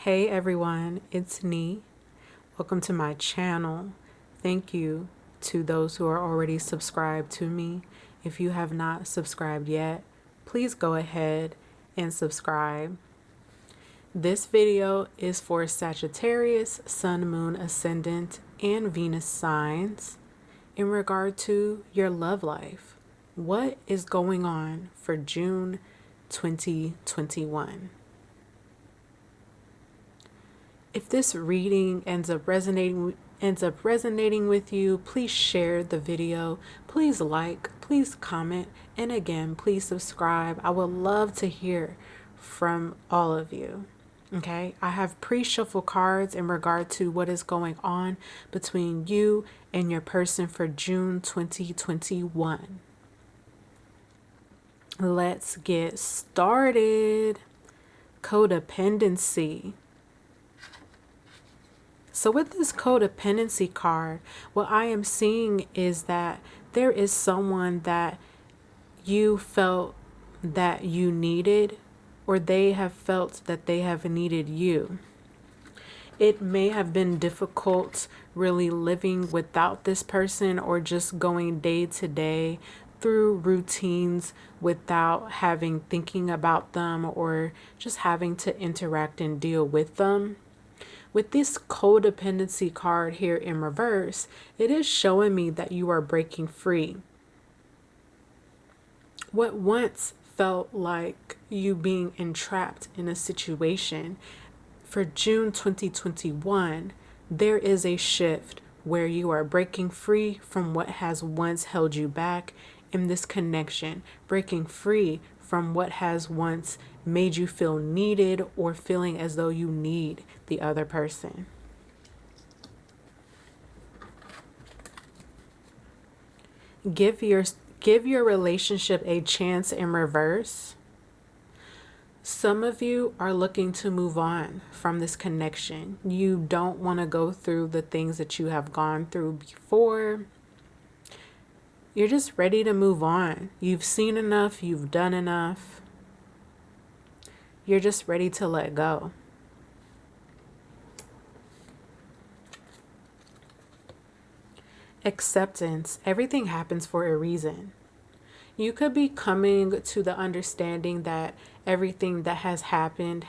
Hey everyone, it's Nee. Welcome to my channel. Thank you to those who are already subscribed to me. If you have not subscribed yet, please go ahead and subscribe. This video is for Sagittarius, Sun, Moon, Ascendant, and Venus signs in regard to your love life. What is going on for June 2021? If this reading ends up resonating with you, please share the video, please like, please comment, and again, please subscribe. I would love to hear from all of you. Okay, I have pre-shuffle cards in regard to what is going on between you and your person for June 2021. Let's get started. Codependency. So with this codependency card, what I am seeing is that there is someone that you felt that you needed, or they have felt that they have needed you. It may have been difficult really living without this person, or just going day to day through routines without thinking about them, or just having to interact and deal with them. With this codependency card here in reverse, it is showing me that you are breaking free. What once felt like you being entrapped in a situation, for June 2021, there is a shift where you are breaking free from what has once held you back in this connection, breaking free from what has once made you feel needed, or feeling as though you need the other person. Give your relationship a chance in reverse. Some of you are looking to move on from this connection. You don't want to go through the things that you have gone through before. You're just ready to move on. You've seen enough, you've done enough. You're just ready to let go. Acceptance. Everything happens for a reason. You could be coming to the understanding that everything that has happened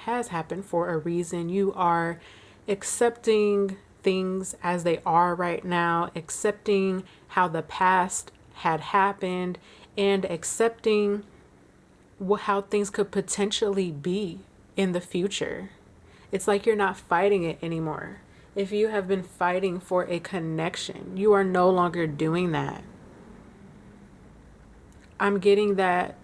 for a reason. You are accepting things as they are right now, accepting how the past had happened, and accepting how things could potentially be in the future. It's like you're not fighting it anymore. If you have been fighting for a connection, you are no longer doing that. I'm getting that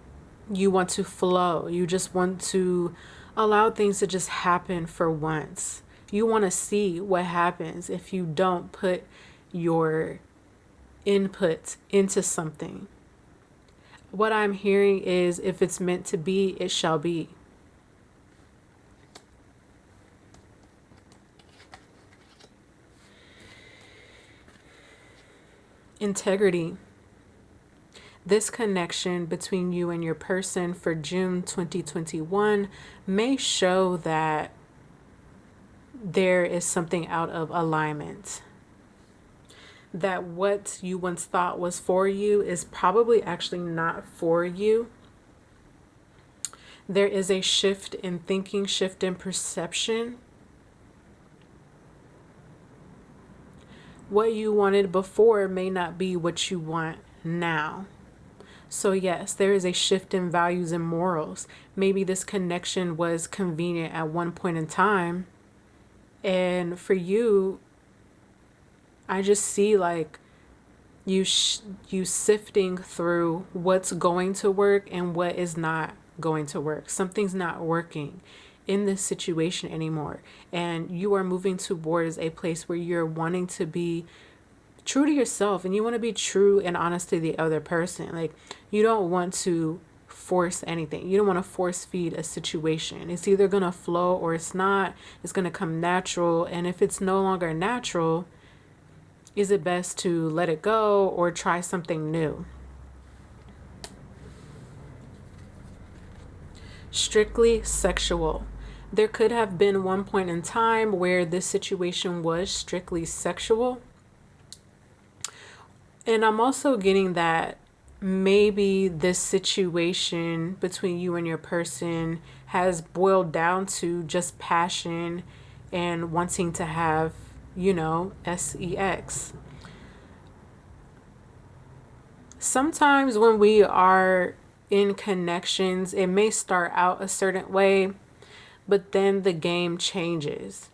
you want to flow. You just want to allow things to just happen for once. You want to see what happens if you don't put your input into something. What I'm hearing is, if it's meant to be, it shall be. Integrity. This connection between you and your person for June 2021 may show that there is something out of alignment. That what you once thought was for you is probably actually not for you. There is a shift in thinking, shift in perception. What you wanted before may not be what you want now. So yes, there is a shift in values and morals. Maybe this connection was convenient at one point in time, and for you, I just see like you sifting through what's going to work and what is not going to work. Something's not working in this situation anymore, and you are moving towards a place where you're wanting to be true to yourself, and you want to be true and honest to the other person. Like, you don't want to force anything. You don't want to force feed a situation. It's either going to flow or it's not. It's going to come natural, and if it's no longer natural, is it best to let it go or try something new? Strictly sexual. There could have been one point in time where this situation was strictly sexual. And I'm also getting that maybe this situation between you and your person has boiled down to just passion and wanting to have, sex. Sometimes when we are in connections, it may start out a certain way, but then the game changes.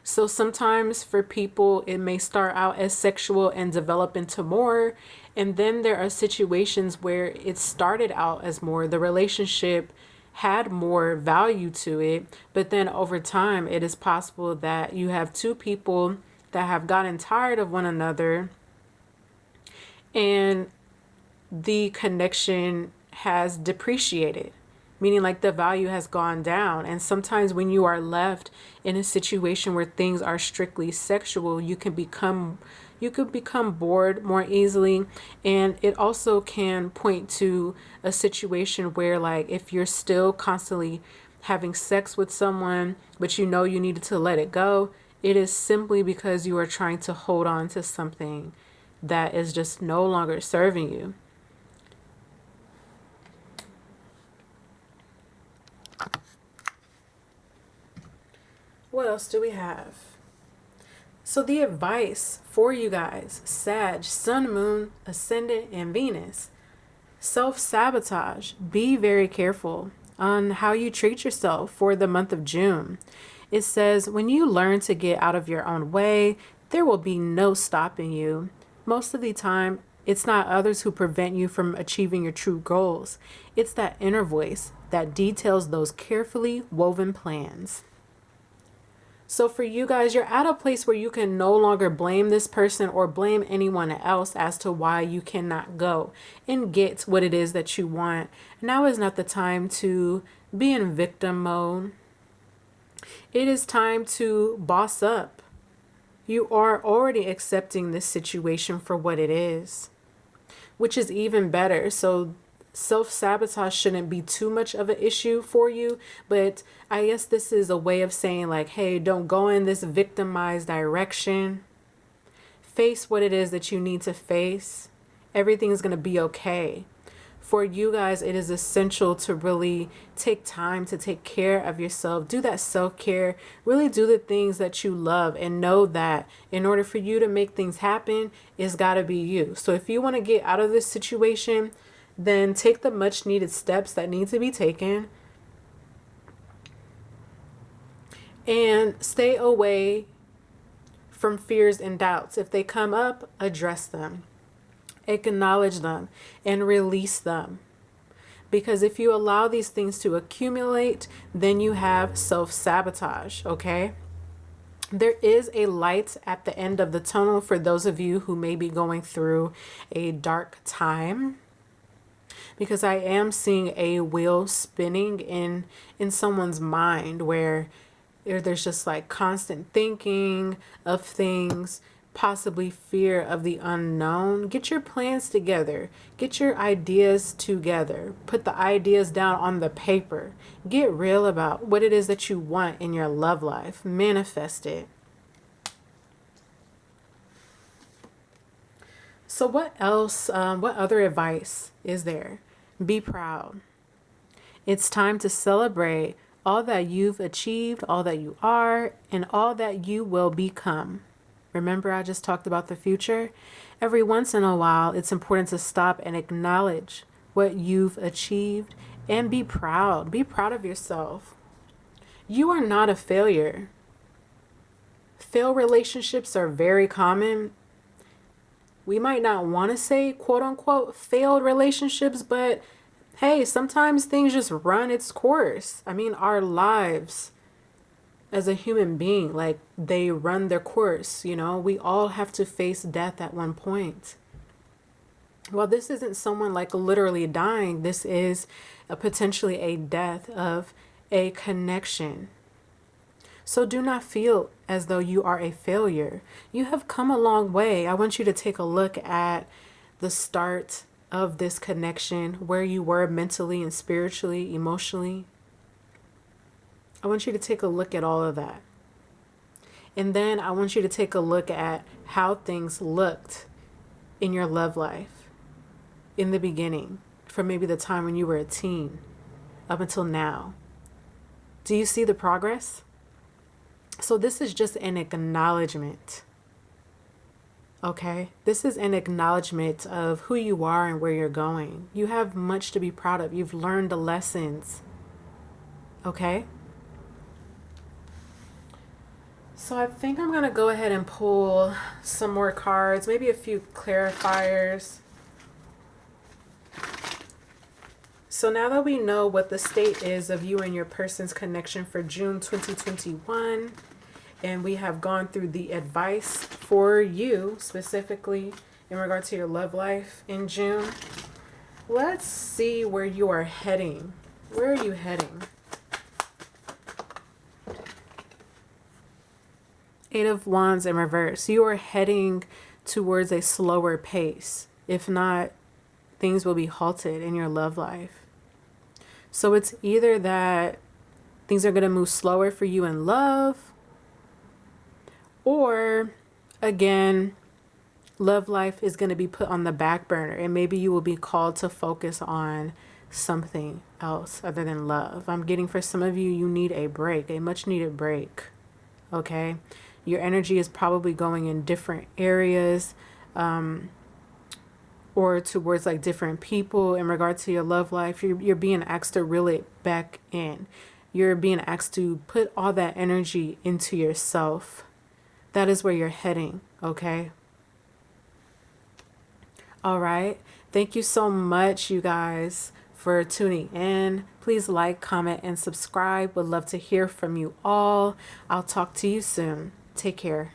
So sometimes for people, it may start out as sexual and develop into more. And then there are situations where it started out as more. The relationship had more value to it. But then over time, it is possible that you have two people that have gotten tired of one another, and the connection has depreciated, meaning like the value has gone down. And sometimes when you are left in a situation where things are strictly sexual, you could become bored more easily. And it also can point to a situation where, like, if you're still constantly having sex with someone, but you needed to let it go, it is simply because you are trying to hold on to something that is just no longer serving you. What else do we have? So the advice for you guys, Sag, Sun, Moon, Ascendant, and Venus. Self-sabotage. Be very careful on how you treat yourself for the month of June. It says, when you learn to get out of your own way, there will be no stopping you. Most of the time, it's not others who prevent you from achieving your true goals. It's that inner voice that details those carefully woven plans. So for you guys, you're at a place where you can no longer blame this person or blame anyone else as to why you cannot go and get what it is that you want. Now is not the time to be in victim mode. It is time to boss up. You are already accepting this situation for what it is, which is even better. So self-sabotage shouldn't be too much of an issue for you, but I guess this is a way of saying, like, hey, don't go in this victimized direction. Face what it is that you need to face. Everything's going to be okay. For you guys, it is essential to really take time to take care of yourself. Do that self-care. Really do the things that you love, and know that in order for you to make things happen, it's got to be you. So if you want to get out of this situation, then take the much needed steps that need to be taken and stay away from fears and doubts. If they come up, address them, acknowledge them, and release them. Because if you allow these things to accumulate, then you have self-sabotage, okay? There is a light at the end of the tunnel for those of you who may be going through a dark time. Because I am seeing a wheel spinning in someone's mind where there's just like constant thinking of things, possibly fear of the unknown. Get your plans together. Get your ideas together. Put the ideas down on the paper. Get real about what it is that you want in your love life. Manifest it. So what else, what other advice is there? Be proud. It's time to celebrate all that you've achieved, all that you are, and all that you will become. Remember, I just talked about the future? Every once in a while, it's important to stop and acknowledge what you've achieved and be proud. Be proud of yourself. You are not a failure. Failed relationships are very common. We might not want to say, quote unquote, failed relationships, but hey, sometimes things just run its course. I mean, our lives as a human being, like, they run their course, we all have to face death at one point. Well, this isn't someone like literally dying. This is potentially a death of a connection. So do not feel as though you are a failure. You have come a long way. I want you to take a look at the start of this connection, where you were mentally and spiritually, emotionally. I want you to take a look at all of that. And then I want you to take a look at how things looked in your love life in the beginning, from maybe the time when you were a teen up until now. Do you see the progress? So this is just an acknowledgement. Okay? This is an acknowledgement of who you are and where you're going. You have much to be proud of. You've learned the lessons. Okay? So I think I'm going to go ahead and pull some more cards, maybe a few clarifiers. So now that we know what the state is of you and your person's connection for June 2021, and we have gone through the advice for you specifically in regard to your love life in June, let's see where you are heading. Where are you heading? Eight of Wands in reverse. You are heading towards a slower pace. If not, things will be halted in your love life. So it's either that things are going to move slower for you in love, or again, love life is going to be put on the back burner, and maybe you will be called to focus on something else other than love. I'm getting for some of you, you need a break, a much needed break. Okay? Your energy is probably going in different areas, or towards like different people in regard to your love life. You're being asked to reel it back in. You're being asked to put all that energy into yourself. That is where you're heading, okay? All right. Thank you so much, you guys, for tuning in. Please like, comment, and subscribe. Would love to hear from you all. I'll talk to you soon. Take care.